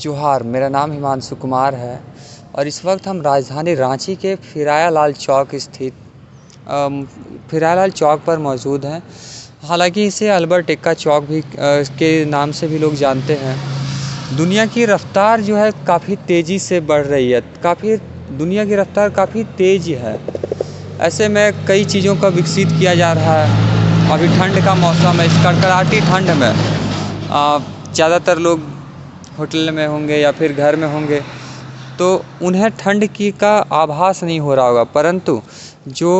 जोहार, मेरा नाम हिमांशु कुमार है और इस वक्त हम राजधानी रांची के फिरायालाल चौक स्थित फिरायालाल चौक पर मौजूद हैं। हालांकि इसे अल्बर्ट एक्का चौक भी के नाम से भी लोग जानते हैं। दुनिया की रफ़्तार जो है काफ़ी तेज़ी से बढ़ रही है, दुनिया की रफ़्तार काफ़ी तेज़ है। ऐसे में कई चीज़ों का विकसित किया जा रहा है। अभी ठंड का मौसम है, इस कड़कड़ाती ठंड में ज़्यादातर लोग होटल में होंगे या फिर घर में होंगे, तो उन्हें ठंड की का आभास नहीं हो रहा होगा, परंतु जो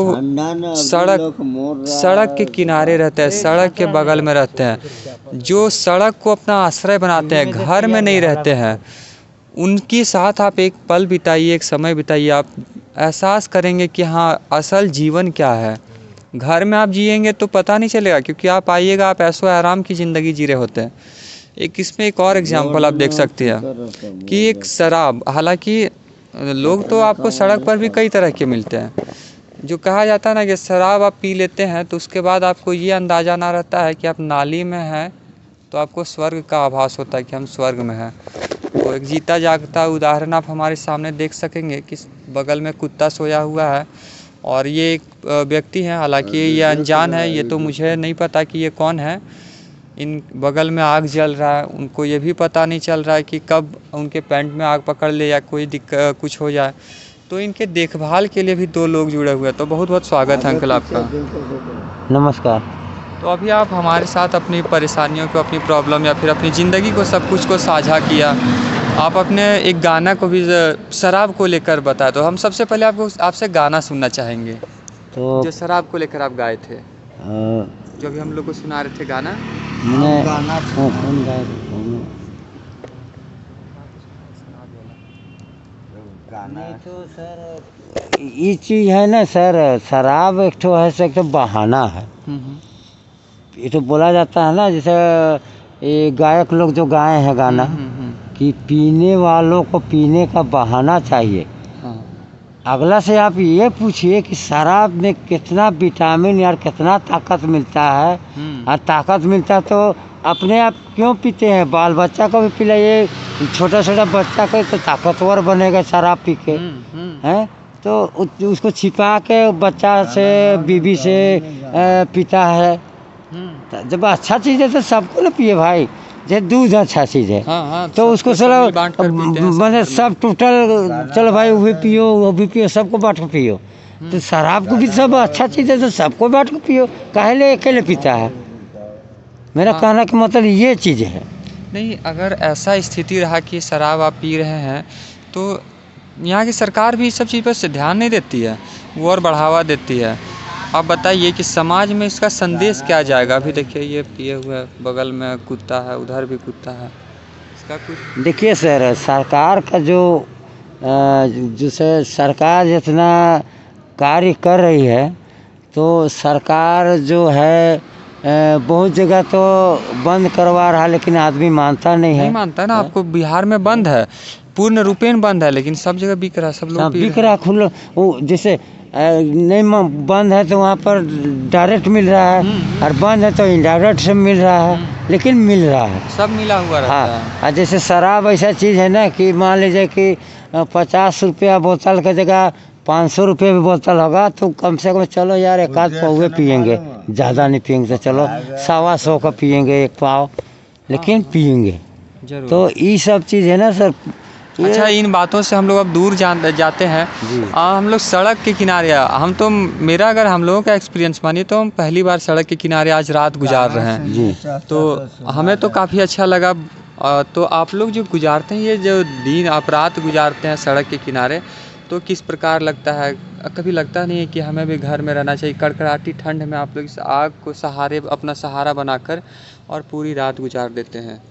सड़क के किनारे रहते हैं, सड़क के बगल में रहते हैं, जो सड़क को अपना आश्रय बनाते हैं, घर में नहीं रहते हैं, उनके साथ आप एक पल बिताइए, एक समय बिताइए, आप एहसास करेंगे कि हाँ, असल जीवन क्या है। घर में आप जिएंगे तो पता नहीं चलेगा, क्योंकि आप आइएगा, आप ऐशो आराम की ज़िंदगी जी रहे होते हैं। इसमें एक और एग्जांपल आप देख सकते हैं कि एक शराब, हालांकि लोग तो आपको सड़क पर भी कई तरह के मिलते हैं। जो कहा जाता है ना कि शराब आप पी लेते हैं तो उसके बाद आपको ये अंदाज़ा ना रहता है कि आप नाली में हैं, तो आपको स्वर्ग का आभास होता है कि हम स्वर्ग में हैं। तो एक जीता जागता उदाहरण आप हमारे सामने देख सकेंगे कि बगल में कुत्ता सोया हुआ है और ये एक व्यक्ति हैं, हालांकि ये अनजान है, ये तो मुझे नहीं पता कि ये कौन है। इन बगल में आग जल रहा है, उनको ये भी पता नहीं चल रहा है कि कब उनके पैंट में आग पकड़ ले या कोई दिक्कत कुछ हो जाए। तो इनके देखभाल के लिए भी 2 लोग जुड़े हुए हैं। तो बहुत बहुत स्वागत है अंकल आपका। नमस्कार। तो अभी आप हमारे साथ अपनी परेशानियों को, अपनी प्रॉब्लम या फिर अपनी ज़िंदगी को, सब कुछ को साझा किया। आप अपने एक गाना को भी शराब को लेकर बताए, तो हम सबसे पहले आपसे गाना सुनना चाहेंगे। तो जो शराब को लेकर आप गाए थे, जो भी हम लोग को सुना रहे थे गाना। तो सर ये चीज़ है ना सर, शराब एक तो है सर, एक तो बहाना है। ये तो बोला जाता है ना, जैसे ये गायक लोग जो गाए हैं गाना कि पीने वालों को पीने का बहाना चाहिए। हाँ। अगला से आप ये पूछिए कि शराब में कितना विटामिन या कितना ताकत मिलता है, और ताकत मिलता तो अपने आप क्यों पीते हैं? बाल बच्चा को भी पिलाइए, छोटा छोटा बच्चा को तो ताकतवर बनेगा शराब पी के, हैं? तो उसको छिपा के बच्चा से, बीवी से पीता है। जब अच्छा चीज़ है तो सबको ना पिए भाई। जैसे दूध अच्छा चीज़ है, हाँ, तो उसको चलो मैंने सब टोटल, चलो भाई वो भी पियो, वो भी पियो, सबको बांट के पियो। तो शराब को भी सब अच्छा चीज़ है तो सबको बांट के पियो, काहे ले अकेले पीता है? मेरा कहना का मतलब ये चीज़ है। नहीं, अगर ऐसा स्थिति रहा कि शराब आप पी रहे हैं, तो यहाँ की सरकार भी इस सब चीज़ पर ध्यान नहीं देती है, वो और बढ़ावा देती है। आप बताइए कि समाज में इसका संदेश क्या जाएगा? अभी देखिए, ये पिए हुए बगल में कुत्ता है, उधर भी कुत्ता है, इसका कुछ देखिए सर, सरकार का जैसे सरकार जितना कार्य कर रही है, तो सरकार जो है बहुत जगह तो बंद करवा रहा है, लेकिन आदमी मानता नहीं मानता ना। आपको बिहार में बंद है, पूर्ण रूपेण बंद है, लेकिन सब जगह बिक रहा है, सब लोग बिक रहा खुला। वो जैसे नहीं बंद है तो वहाँ पर डायरेक्ट मिल रहा है, और बंद है तो इनडायरेक्ट से मिल रहा है, लेकिन मिल रहा है, सब मिला हुआ रहता है। और जैसे शराब ऐसा चीज़ है ना कि मान लीजिए कि 50 रुपया बोतल की जगह 500 रुपये भी बोतल होगा, तो कम से कम चलो यार एक आध पौवे पियेंगे, ज़्यादा नहीं पियेंगे, तो चलो 125 का पियेंगे एक पाव, लेकिन पियेंगे। तो ये सब चीज़ है ना सर। अच्छा, इन बातों से हम लोग अब दूर जाते हैं। हम लोग सड़क के किनारे, मेरा अगर हम लोगों का एक्सपीरियंस मानिए तो हम पहली बार सड़क के किनारे आज रात गुजार रहे हैं जी। तो हमें तो काफ़ी अच्छा लगा। तो आप लोग जो गुजारते हैं, ये जो दिन आप रात गुजारते हैं सड़क के किनारे, तो किस प्रकार लगता है? कभी लगता नहीं है कि हमें भी घर में रहना चाहिए? कड़कड़ाती ठंड में आप लोग इस आग को अपना सहारा बनाकर और पूरी रात गुजार देते हैं।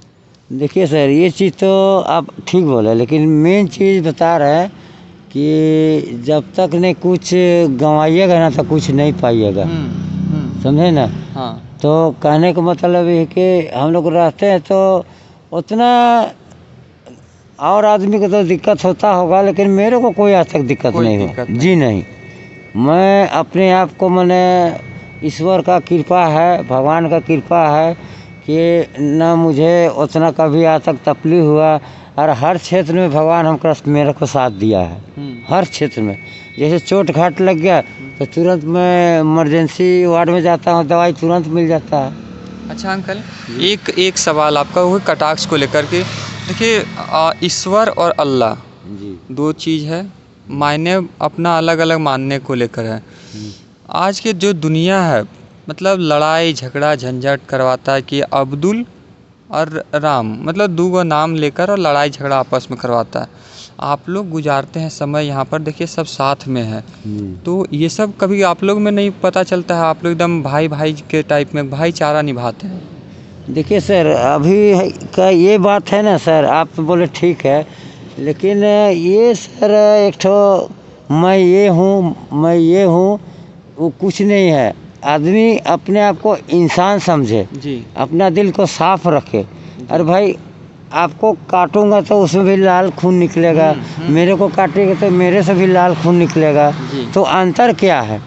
देखिए सर, ये चीज़ तो आप ठीक बोले, लेकिन मेन चीज़ बता रहे हैं कि जब तक नहीं कुछ गंवाइएगा ना तो कुछ नहीं पाइएगा, समझे ना? हाँ। तो कहने का मतलब ये है कि हम लोग रहते हैं तो उतना और आदमी को तो दिक्कत होता होगा, लेकिन मेरे को कोई आज तक दिक्कत नहीं हो जी। नहीं, मैं अपने आप को, मैंने ईश्वर का कृपा है, भगवान का कृपा है कि ना मुझे उतना कभी आज तक तकलीफ हुआ, और हर क्षेत्र में भगवान हमको मेरे को साथ दिया है। हर क्षेत्र में जैसे चोट घाट लग गया तो तुरंत मैं इमरजेंसी वार्ड में जाता हूँ, दवाई तुरंत मिल जाता है। अच्छा अंकल, एक सवाल आपका वो कटाक्ष को लेकर के। देखिए ईश्वर और अल्लाह जी दो चीज़ है, मायने अपना अलग अलग मानने को लेकर है। आज के जो दुनिया है मतलब लड़ाई झगड़ा झंझट करवाता है कि अब्दुल और राम मतलब दो गो नाम लेकर और लड़ाई झगड़ा आपस में करवाता है। आप लोग गुजारते हैं समय यहाँ पर, देखिए सब साथ में है, तो ये सब कभी आप लोग में नहीं पता चलता है? आप लोग एकदम भाई भाई के टाइप में भाईचारा निभाते हैं। देखिए सर, अभी का ये बात है ना सर, आप तो बोले ठीक है, लेकिन ये सर एक ठो मैं ये हूँ वो कुछ नहीं है। आदमी अपने आप को इंसान समझे जी। अपना दिल को साफ रखे। अरे भाई, आपको काटूंगा तो उसमें भी लाल खून निकलेगा, मेरे को काटेगा तो मेरे से भी लाल खून निकलेगा, तो अंतर क्या है?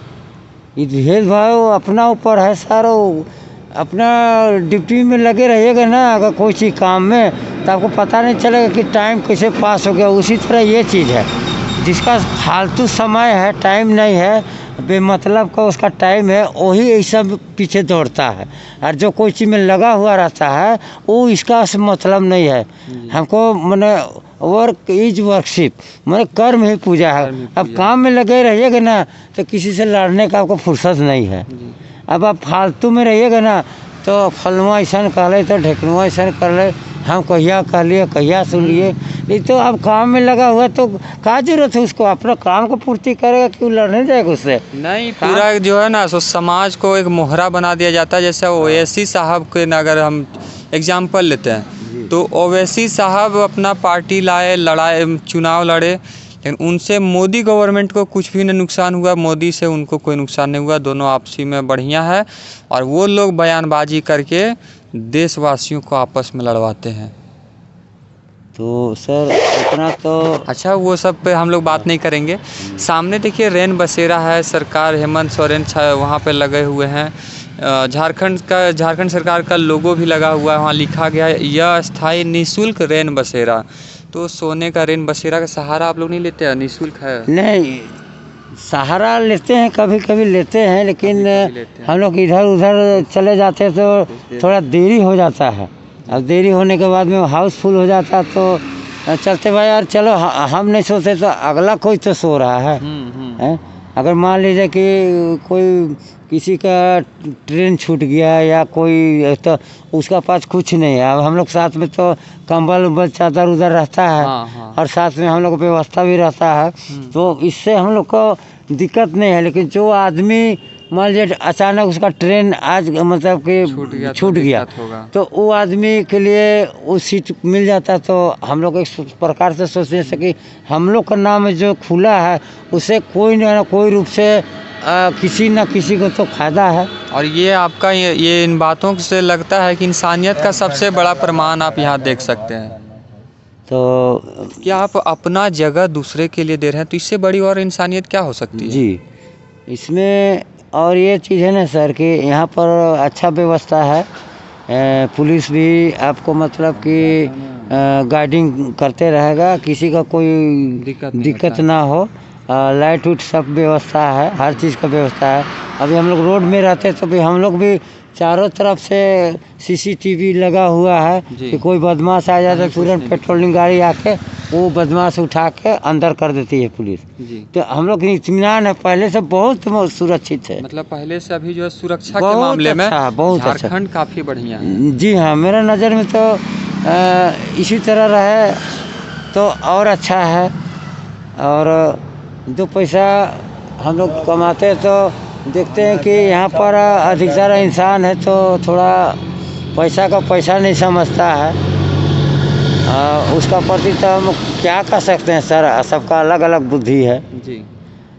ये भेदभाव अपना ऊपर है सर। अपना ड्यूटी में लगे रहिएगा ना अगर कोई चीज़ काम में, तो आपको पता नहीं चलेगा कि टाइम कैसे पास हो गया। उसी तरह ये चीज़ है, जिसका फालतू समय है, टाइम नहीं है, बेमतलब का उसका टाइम है, वही ऐसा पीछे दौड़ता है। और जो कोई चीज़ में लगा हुआ रहता है वो इसका मतलब नहीं है। हमको मैंने वर्क इज वर्कशिप, मैंने कर्म ही पूजा है। अब काम में लगे रहिएगा ना तो किसी से लड़ने का आपको फुर्सत नहीं है। अब आप फालतू में रहिएगा ना तो फलवा ऐसा कह ले तो ढेकनुआ ऐसा कर ले, हम कहिया कह लिए कहिया सुन लिए। नहीं तो अब काम में लगा हुआ तो क्या जरूरत है उसको? अपना काम को पूर्ति करेगा, क्यों लड़ने जाएगा उससे? नहीं, पूरा जो है ना सो समाज को एक मोहरा बना दिया जाता है। जैसे ओवैसी साहब के अगर हम एग्जाम्पल लेते हैं तो ओवैसी साहब अपना पार्टी लाए, लड़ाए, चुनाव लड़े, लेकिन उनसे मोदी गवर्नमेंट को कुछ भी नहीं नुकसान हुआ, मोदी से उनको कोई नुकसान नहीं हुआ, दोनों आपसी में बढ़िया है। और वो लोग बयानबाजी करके देशवासियों को आपस में लड़वाते हैं। तो सर इतना तो अच्छा, वो सब पे हम लोग बात नहीं करेंगे। सामने देखिए रैन बसेरा है, सरकार हेमंत सोरेन वहाँ पे लगे हुए हैं। झारखंड सरकार का लोगो भी लगा हुआ है, वहाँ लिखा गया है यह स्थायी निःशुल्क रैन बसेरा। तो सोने का रैन बसेरा का सहारा आप लोग नहीं लेते हैं? निःशुल्क है। नहीं, सहारा लेते हैं, कभी कभी लेते हैं, लेकिन हम लोग इधर उधर चले जाते हैं तो थोड़ा देरी हो जाता है। अब देरी होने के बाद में हाउसफुल हो जाता तो चलते भाई यार चलो, हम नहीं सोते तो अगला कोई तो सो रहा है। अगर मान लीजिए कि कोई किसी का ट्रेन छूट गया या कोई, तो उसका पास कुछ नहीं है। अब हम लोग साथ में तो कंबल उम्बल चादर उधर रहता है। और साथ में हम लोग को व्यवस्था भी रहता है, तो इससे हम लोग को दिक्कत नहीं है। लेकिन जो आदमी मान लीजिए अचानक उसका ट्रेन आज मतलब कि छूट गया तो वो आदमी के लिए वो सीट मिल जाता, तो हम लोग एक प्रकार से सोचते हैं कि हम लोग का नाम जो खुला है उसे कोई ना कोई रूप से किसी न किसी को तो फायदा है। और ये आपका ये इन बातों से लगता है कि इंसानियत का सबसे बड़ा प्रमाण आप यहाँ देख सकते हैं। तो क्या आप अपना जगह दूसरे के लिए दे रहे हैं, तो इससे बड़ी और इंसानियत क्या हो सकती है? जी, इसमें और ये चीज़ है ना सर कि यहाँ पर अच्छा व्यवस्था है। पुलिस भी आपको मतलब कि गाइडिंग करते रहेगा, किसी का कोई दिक्कत ना हो। लाइट उट सब व्यवस्था है, हर चीज़ का व्यवस्था है। अभी हम लोग रोड में रहते तो भी हम लोग भी चारों तरफ से सीसीटीवी लगा हुआ है कि कोई बदमाश आ जाता है तुरंत पेट्रोलिंग गाड़ी आके वो बदमाश उठा के अंदर कर देती है पुलिस। तो हम लोग इत्मीनान है, पहले से बहुत सुरक्षित है। मतलब पहले से अभी जो है सुरक्षा के मामले में बहुत झारखंड काफ़ी बढ़िया है। जी हाँ, मेरा नज़र में तो इसी तरह रहे तो और अच्छा है। और दो पैसा हम लोग कमाते तो देखते हैं कि यहाँ पर अधिकतर इंसान है तो थोड़ा पैसा का पैसा नहीं समझता है। उसका प्रति तो हम क्या कर सकते हैं सर, सबका अलग अलग बुद्धि है जी।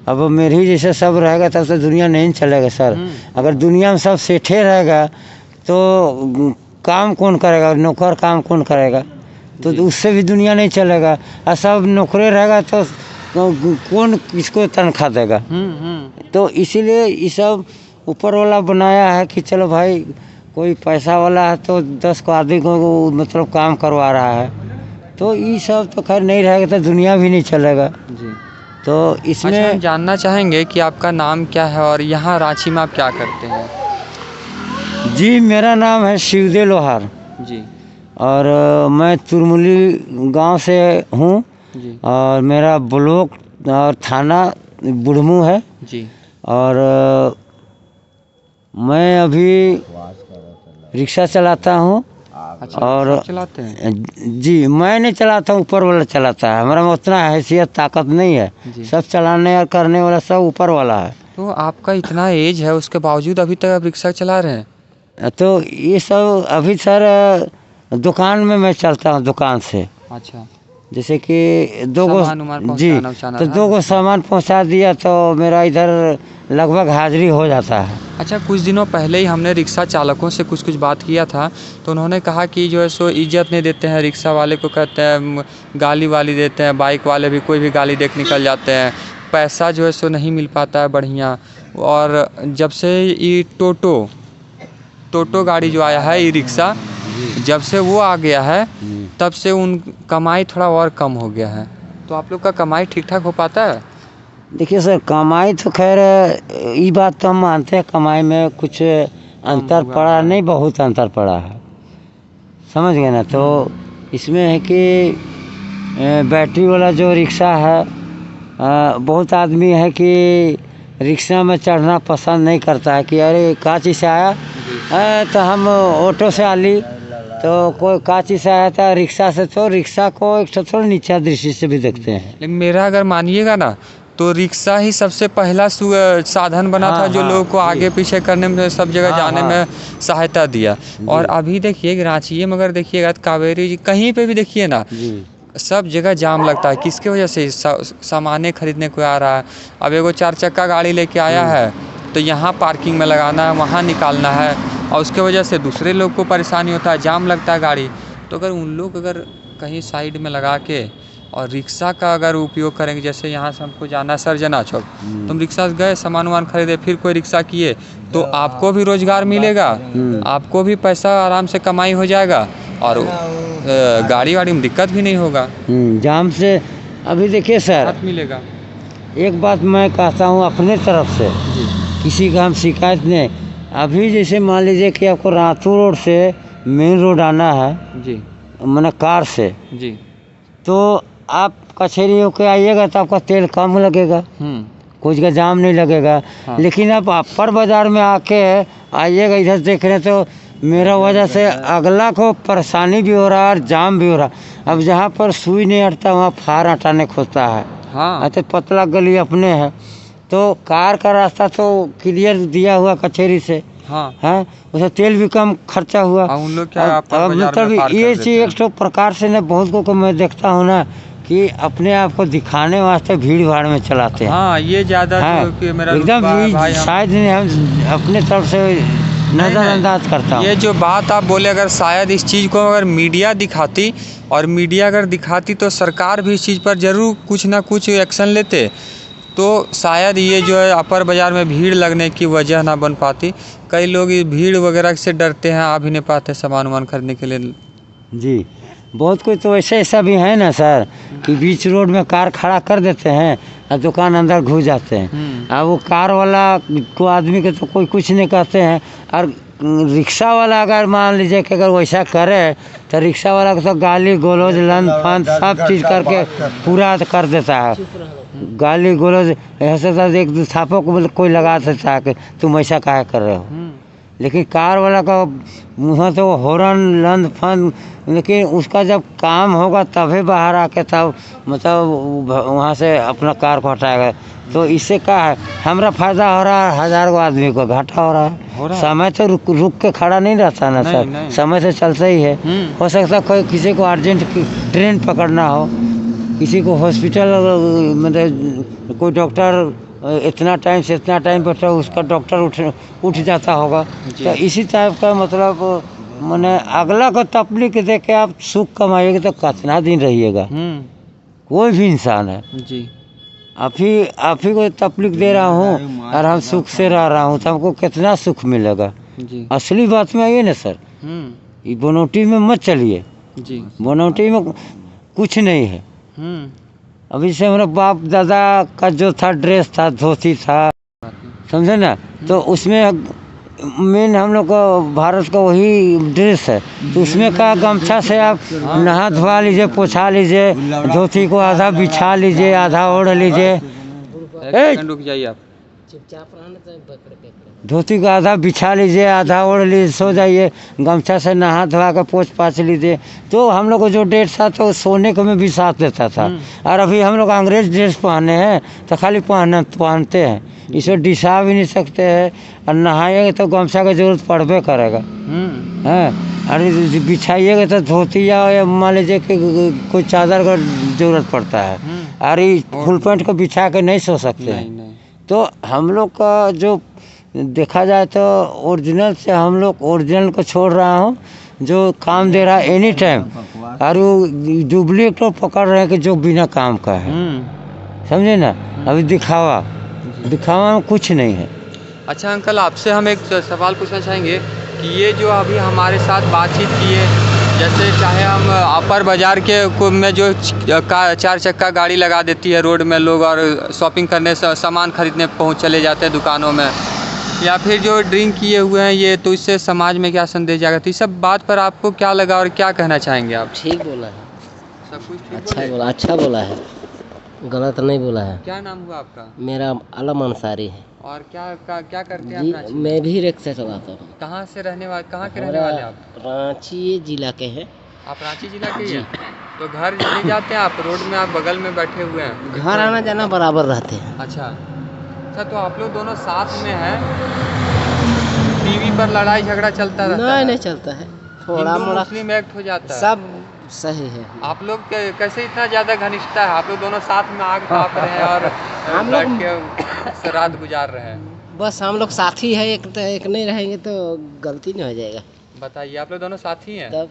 अब मेरी जैसे सब रहेगा तब तो दुनिया नहीं चलेगा सर। अगर दुनिया में सब सेठे रहेगा तो काम कौन करेगा, नौकर काम कौन करेगा? तो उससे भी दुनिया नहीं चलेगा। और सब नौकरे रहेगा तो कौन किसको तनख्वाह देगा? तो इसीलिए ये सब ऊपर वाला बनाया है कि चलो भाई कोई पैसा वाला है तो 10 को आदमी को मतलब काम करवा रहा है, तो ये सब तो खैर नहीं रहेगा तो दुनिया भी नहीं चलेगा। जी। तो अच्छा, इसमें हम जानना चाहेंगे कि आपका नाम क्या है और यहाँ रांची में आप क्या करते हैं? जी, मेरा नाम है शिवदेव लोहार जी। और मैं तुरमुली गांव से हूँ जी। और मेरा ब्लॉक और थाना बुढ़मू है। जी। और मैं अभी रिक्शा चलाता हूँ। अच्छा, और सब चलाते हैं? जी, मैं नहीं चलाता हूँ, ऊपर वाला चलाता है। हमारा में उतना हैसियत ताकत नहीं है, जी। सब चलाने और करने वाला सब ऊपर वाला है। तो आपका इतना एज है, उसके बावजूद अभी तक आप रिक्शा चला रहे हैं? तो ये सब अभी सर दुकान में मैं चलता हूँ, दुकान से अच्छा। जैसे कि सामान उमान जी, पहुंचाना तो था? 2 सामान पहुंचा दिया तो मेरा इधर लगभग हाजिरी हो जाता है। अच्छा, कुछ दिनों पहले ही हमने रिक्शा चालकों से कुछ बात किया था, तो उन्होंने कहा कि जो है सो इज्जत नहीं देते हैं, रिक्शा वाले को कहते हैं गाली वाली देते हैं, बाइक वाले भी कोई भी गाली दे के निकल जाते हैं, पैसा जो है सो नहीं मिल पाता है बढ़िया। और जब से ये टोटो गाड़ी जो आया है, ई रिक्शा, जब से वो आ गया है तब से उन कमाई थोड़ा और कम हो गया है। तो आप लोग का कमाई ठीक ठाक हो पाता है? देखिए सर, कमाई तो खैर ये बात तो हम मानते हैं, कमाई में कुछ अंतर पड़ा नहीं, बहुत अंतर पड़ा है, समझ गए ना। तो इसमें है कि बैटरी वाला जो रिक्शा है, बहुत आदमी है कि रिक्शा में चढ़ना पसंद नहीं करता है कि अरे का चीज़ से आया तो हम ऑटो से आ ली, तो कोई का चीज़ से आया था रिक्शा से, तो रिक्शा को एक थोड़ा नीचा दृष्टि से भी देखते हैं। लेकिन मेरा अगर मानिएगा ना, तो रिक्शा ही सबसे पहला साधन बना था जो लोगों को आगे पीछे करने में, सब जगह जाने में सहायता दिया। और अभी देखिए रांची में अगर देखिएगा तो कावेरी कहीं पे भी देखिए ना, सब जगह जाम लगता है। किसके वजह से? सामाने खरीदने को आ रहा है। अब एगो 4 चक्का गाड़ी लेके आया है तो यहाँ पार्किंग में लगाना है, वहाँ निकालना है, और उसके वजह से दूसरे लोग को परेशानी होता है, जाम लगता है गाड़ी। तो अगर उन लोग अगर कहीं साइड में लगा के और रिक्शा का अगर उपयोग करेंगे, जैसे यहाँ से हमको जाना है सरजना चौक, तुम रिक्शा से गए, सामान वामान खरीदे, फिर कोई रिक्शा किए, तो आपको भी रोजगार मिलेगा, आपको भी पैसा आराम से कमाई हो जाएगा, और गाड़ी वाड़ी में दिक्कत भी नहीं होगा। जाम से अभी देखिए सर, मिलेगा। एक बात मैं कहता हूँ अपने तरफ से, किसी का हम शिकायत नहीं। अभी जैसे मान लीजिए कि आपको रातू रोड से मेन रोड आना है जी, मैंने कार से जी, तो आप कचहरी होके आइएगा तो आपका तेल कम लगेगा, कुछ का जाम नहीं लगेगा। हाँ। लेकिन आप अपर बाज़ार में आके आइएगा, इधर देख रहे हैं तो मेरा वजह से अगला को परेशानी भी हो रहा है और जाम भी हो रहा है। अब जहाँ पर सुई नहीं हटता वहाँ फार हटाने खोजता है। हाँ। तो पतला गली अपने है, तो कार का रास्ता तो क्लियर दिया हुआ कचहरी से, हाँ, है, उससे तेल भी कम खर्चा हुआ। उन लोग क्या अब मतलब ये चीज़ एक तो प्रकार से न बहुत को मैं देखता हूँ ना कि अपने आप को दिखाने वास्ते भीड़ भाड़ में चलाते हैं। हाँ, ये ज़्यादा एकदम शायद हम अपने तरफ से नज़रअंदाज करता हूँ। ये जो बात आप बोले, अगर शायद इस चीज़ को अगर मीडिया दिखाती, और मीडिया अगर दिखाती तो सरकार भी इस चीज़ पर ज़रूर कुछ ना कुछ एक्शन लेते, तो शायद ये जो है अपर बाज़ार में भीड़ लगने की वजह ना बन पाती। कई लोग इस भीड़ वगैरह से डरते हैं, आ भी नहीं पाते सामान वामान खरीदने के लिए। जी, बहुत कोई तो ऐसा भी है ना सर कि बीच रोड में कार खड़ा कर देते हैं और दुकान अंदर घुस जाते हैं। अब वो कार वाला को आदमी के तो कोई कुछ नहीं कहते हैं, और रिक्शा वाला अगर मान लीजिए कि अगर वैसा करे तो रिक्शा वाला को तो गाली गलौज लन फन सब चीज़ करके पूरा कर देता है। गाली गलौज ऐसे तो एक दो थापों को कोई लगा देता है कि तुम ऐसा काहे कर रहे हो। लेकिन कार वाला का मुँह तो हॉर्न लन फन, लेकिन उसका जब काम होगा तभी बाहर आके तब मतलब वहाँ से अपना कार को हटाएगा। तो इससे क्या है, हमारा फायदा हो रहा है, 1000 को आदमी को घाटा हो रहा है। समय तो रुक के खड़ा नहीं रहता ना सर, समय से चलता ही है। हो सकता कोई किसी को अर्जेंट ट्रेन पकड़ना हो, किसी को हॉस्पिटल, मतलब कोई डॉक्टर इतना टाइम से इतना टाइम पर तो उसका डॉक्टर उठ जाता होगा। तो इसी टाइप का मतलब मैंने अगला को तकलीफ देख के आप सुख कमाइएगा तो कितना दिन रहिएगा। कोई भी इंसान है जी, आप ही को तकलीफ दे रहा हूँ और हम सुख से रह रहा हूँ तो हमको कितना सुख मिलेगा। जी असली बात में आइए ना सर, ये बनौटी में मत चलिए, जी बनौटी में कुछ नहीं है। अभी से हमारा बाप दादा का जो था ड्रेस था, धोती था, समझे ना, तो उसमें मेन हम लोग का भारत का वही ड्रेस है, तो उसमें का गमछा से आप नहा धोवा लीजिए, पोछा लीजिए, धोती को आधा बिछा लीजिए, आधा ओढ़ लीजिए, रुक जाइए आप। धोती को आधा बिछा लीजिए, आधा ओढ़ लीजिए, सो जाइए, गमछा से नहा धोवा कर पोछ पाछ लीजिए। तो हम लोग को जो ड्रेस था तो सोने को में भी साथ देता था। और अभी हम लोग अंग्रेज ड्रेस पहने हैं तो खाली पहनते हैं, इसमें डिसा भी नहीं सकते हैं, और नहाएंगे तो गमछा की जरूरत पड़बे करेगा। हाँ, अरे बिछाइएगा तो धोती या मान लीजिए कि कोई चादर का जरूरत पड़ता है, अरे फुल पैंट को बिछा के नहीं सो सकते हैं। तो हम लोग का जो देखा जाए तो ओरिजिनल से हम लोग ओरिजिनल को छोड़ रहा हूँ, जो काम दे रहा है एनी टाइम, और वो डुप्लीकेट को पकड़ रहे हैं कि जो बिना काम का है, समझे ना। अभी दिखावा में कुछ नहीं है। अच्छा अंकल, आपसे हम एक सवाल पूछना चाहेंगे कि ये जो अभी हमारे साथ बातचीत की है, जैसे चाहे हम अपर बाज़ार के में जो 4 चक्का गाड़ी लगा देती है रोड में लोग, और शॉपिंग करने सामान खरीदने पहुँच चले जाते हैं दुकानों में, या फिर जो ड्रिंक किए हुए हैं ये, तो इससे समाज में क्या संदेश जाएगा? तो इस सब बात पर आपको क्या लगा और क्या कहना चाहेंगे आप? ठीक बोला है, सब कुछ ठीक अच्छा बोला है, गलत नहीं बोला है। क्या नाम हुआ आपका? मेरा आलम अंसारी है। और क्या करते हैं जी, आप? मैं भी रिक्शा चलाता हूँ। कहाँ के रहने वाले आप? रांची जिला के हैं। आप रांची जिला के हैं? तो घर नहीं जाते हैं आप? रोड में आप बगल में बैठे हुए हैं, घर आना जाना बराबर रहते हैं। अच्छा, तो आप लोग दोनों साथ में हैं, टीवी पर लड़ाई झगड़ा चलता रहता है? नहीं चलता है, थोड़ा मोड़ा मुस्लिम एक्ट हो जाता है, सब सही है। आप लोग कैसे इतना ज़्यादा घनिष्ठता है? आप लोग दोनों साथ में आग ताप रहे हैं और हम बैठ लोग के रात गुजार रहे हैं। बस हम लोग साथी है, एक नहीं रहेंगे तो गलती नहीं हो जाएगा। बताइए, आप लोग दोनों साथी हैं? तब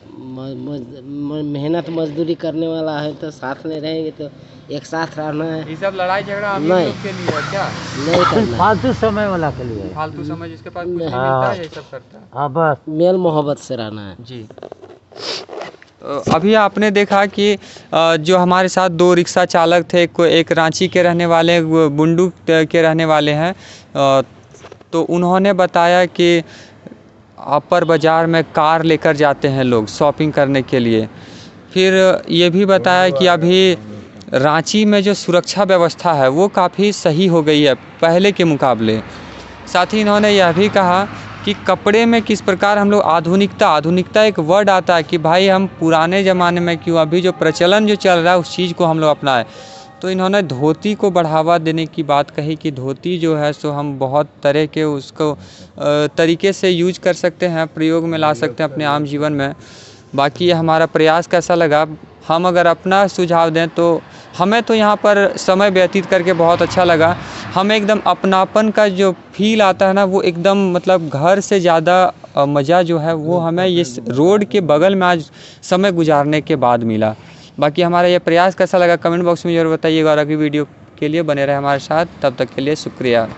मेहनत मजदूरी करने वाला है तो साथ में रहेंगे तो एक साथ रहना है। ये सब लड़ाई झगड़ा हम लोग के लिए है क्या? नहीं करना, फालतू समय वाला के लिए, फालतू समय जिसके पास कुछ नहीं मिलता है ये सब करता है। हाँ बस मेल मोहब्बत से रहना है। जी, तो अभी आपने देखा कि जो हमारे साथ 2 रिक्शा चालक थे, एक रांची के रहने वाले, बुंडू के रहने वाले हैं, तो उन्होंने बताया कि अपर बाज़ार में कार लेकर जाते हैं लोग शॉपिंग करने के लिए। फिर ये भी बताया कि अभी रांची में जो सुरक्षा व्यवस्था है वो काफ़ी सही हो गई है पहले के मुकाबले। साथ ही इन्होंने यह भी कहा कि कपड़े में किस प्रकार हम लोग आधुनिकता एक वर्ड आता है कि भाई हम पुराने ज़माने में क्यों, अभी जो प्रचलन जो चल रहा है उस चीज़ को हम लोग अपनाएं। तो इन्होंने धोती को बढ़ावा देने की बात कही कि धोती जो है सो हम बहुत तरह के उसको तरीके से यूज कर सकते हैं, प्रयोग में ला सकते हैं अपने आम जीवन में। बाकी ये हमारा प्रयास कैसा लगा, हम अगर अपना सुझाव दें तो हमें तो यहाँ पर समय व्यतीत करके बहुत अच्छा लगा। हमें एकदम अपनापन का जो फील आता है ना, वो एकदम मतलब घर से ज़्यादा मज़ा जो है वो हमें ये रोड के बगल में आज समय गुजारने के बाद मिला। बाकी हमारा ये प्रयास कैसा लगा कमेंट बॉक्स में ज़रूर बताइएगा, और अगली वीडियो के लिए बने रहे हमारे साथ। तब तक के लिए शुक्रिया।